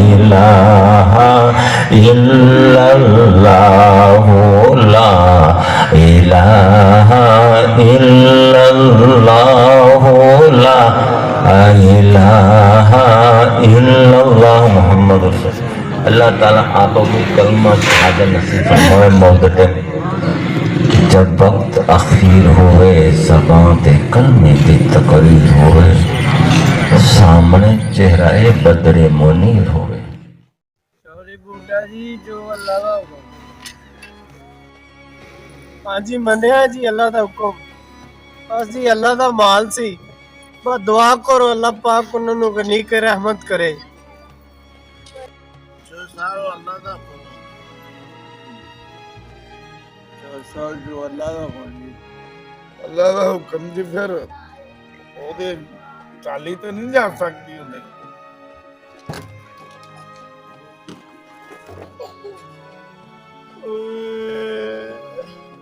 इलाहा इल्लल्लाहु ला इलाहा इल्लल्लाहु ला इलाहा इल्लल्लाह मुहम्मद रसूलुल्लाह। अल्लाह ताला आपको भी कलमा शहादत नसीब फरमाए। मौत जब वक्त अखीर होवे ज़बान ते कलमे दी तकरीर होवे, सामने चेहरा बदरे मुनीर होवे। बूटा जी जो अल्लाह दा हुक्म। हाँ जी मन्निया जी अल्लाह दा हुक्म। बस जी अल्लाह दा माल सी, बस दुआ करो अल्लाह पाक उन्होंने गनी के रहमत करे। जो सारो अल्लाह दा हुक्म, जो अल्लाह दा हुक्म, अल्लाह दा हुक्म जी फिर ओदे चाली तो नहीं जा सकती उन्हें।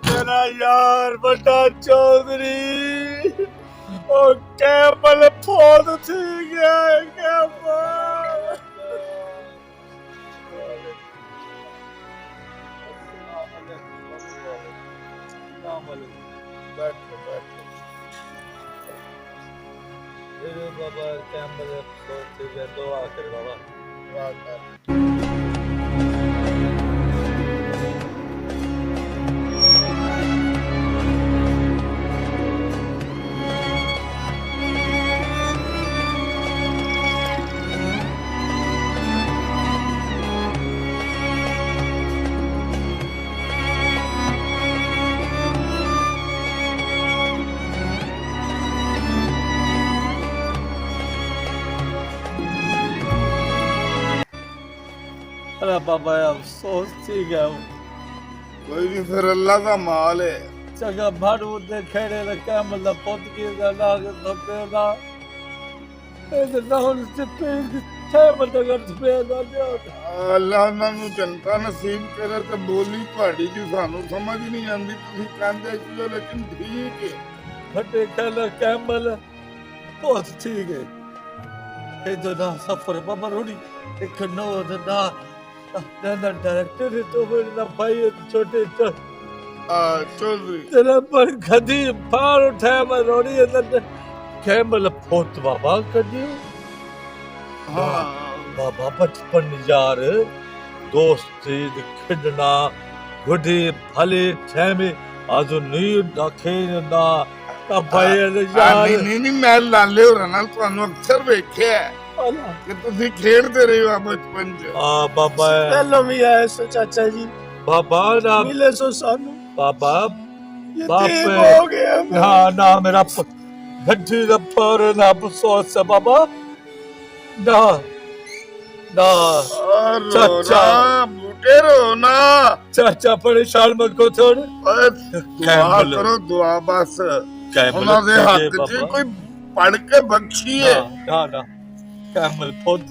मेरा यार बड़ा चौधरी और कैपल फोन थी गया बाबा कैमल फोन थी गया। दो आखिर बाबा मेरा बाबा अफसोस थी गया कोई नहीं, फिर अल्लाह का माल है। चंगा भाड़ू दे खेड़े ने कैमल दा पुत की दा नाग थपे दा ए ना हुन चिप्पे छे बंदे कर थपे दा ਅੱਲਾਹ ਉਹਨਾਂ ਨੂੰ ਜਨਤਾ ਨਸੀਬ ਕਰੇ ਤੇ ਬੋਲੀ ਤੁਹਾਡੀ ਜੀ ਸਾਨੂੰ ਸਮਝ ਨਹੀਂ ਆਉਂਦੀ, ਤੁਸੀਂ ਕਹਿੰਦੇ ਸੀ ਲੇਕਿਨ ਠੀਕ ਹੈ। फटे खेल कैमल बहुत ठीक है ए तो ना सफर बाबा रोड़ी एक नो ना ना डायरेक्टर तो मेरा भाई छोटे ਚੌਧਰੀ तेरा पर खदी फाड़ उठाया मैं रोड़ी अंदर कैमल फोत बाबा कदी ਹਾਂ बाबा बचपन यार दोस्ती खिडना गुडी भले ठेमे आजो नी रखे ना का भाई यार ਨਹੀਂ ਨਹੀਂ ਮੈਂ ਲਾਲੇ ਹੋਰਾਂ ਨਾਲ ਤੁਹਾਨੂੰ ਅਕਸਰ ਵੇਖਿਆ ਹੈ ਕਿ ਤੁਸੀਂ ਖੇਡਦੇ ਰਹੇ ਹੋ ਬਚਪਨ ਚ। आ बाबा पहलो भी आए सो चाचा जी, बाबा ना मिले सो सानू बाबा ये बाप ठीक है। हो गया। ना ना मेरा गड्डी दा पर ना अफसोस है बाबा ना ना ਔਰ ਚਾਚਾ। ਰੋਣਾ, ਬੂਟੇ ਰੋਣਾ। चाचा परेशान मत को छोड़ ਓਏ ਦੁਆ ਕੈਮਲ। ਕਰੋ, ਦੁਆ ਬਸ कैमल ਉਹਨਾਂ ਦੇ खोजे ਹੱਕ 'ਚ बाबा। ਕੋਈ ਪੜ ਕੇ ਬਖਸ਼ੀਏ। ना ना कैमल पुत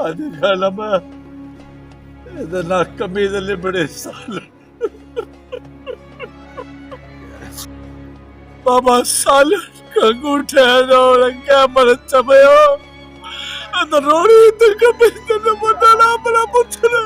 आदि गाला मैं इधर ना कमी दे बड़े साल बाबा साल कंगूठे दो कैमल चबयो इधर रोड़ी इधर कमी दे बड़ा बड़ा पुछना